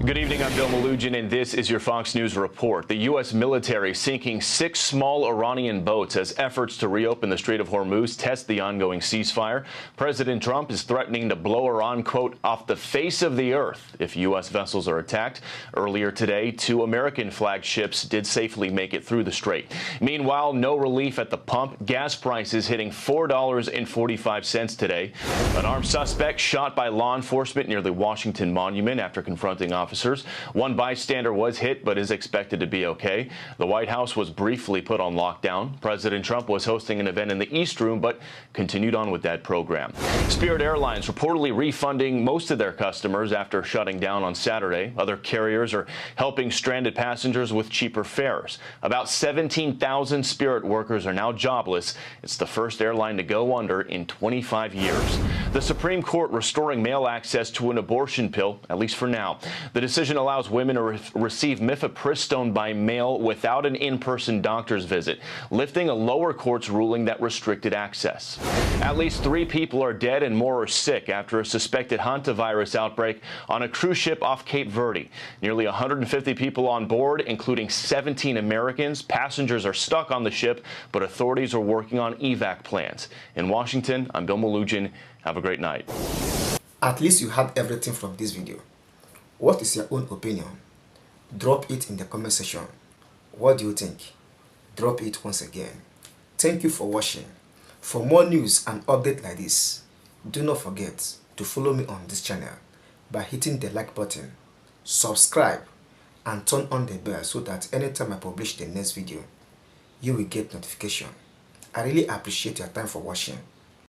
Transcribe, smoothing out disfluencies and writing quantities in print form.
Good evening, I'm Bill Malugin, and this is your Fox News report. The U.S. military sinking 6 small Iranian boats as efforts to reopen the Strait of Hormuz test the ongoing ceasefire. President Trump is threatening to blow Iran, quote, off the face of the earth if U.S. vessels are attacked. Earlier today, 2 American flagged ships did safely make it through the strait. Meanwhile, no relief at the pump. Gas prices hitting $4.45 today. An armed suspect shot by law enforcement near the Washington Monument after confronting officers. One bystander was hit but is expected to be okay. The White House was briefly put on lockdown. President Trump was hosting an event in the East Room but continued on with that program. Spirit Airlines reportedly refunding most of their customers after shutting down on Saturday. Other carriers are helping stranded passengers with cheaper fares. About 17,000 Spirit workers are now jobless. It's the first airline to go under in 25 years. The Supreme Court restoring male access to an abortion pill, at least for now. The decision allows women to receive mifepristone by mail without an in-person doctor's visit, lifting a lower court's ruling that restricted access. At least 3 people are dead and more are sick after a suspected hantavirus outbreak on a cruise ship off Cape Verde. Nearly 150 people on board, including 17 Americans. Passengers are stuck on the ship, but authorities are working on evac plans. In Washington, I'm Bill Malugin. Have a great night. At least you had everything from this video. What is your own opinion? Drop it in the comment section. What do you think? Drop it once again. Thank you for watching. For more news and updates like this, do not forget to follow me on this channel by hitting the like button, subscribe, and turn on the bell so that anytime I publish the next video, you will get notification. I really appreciate your time for watching.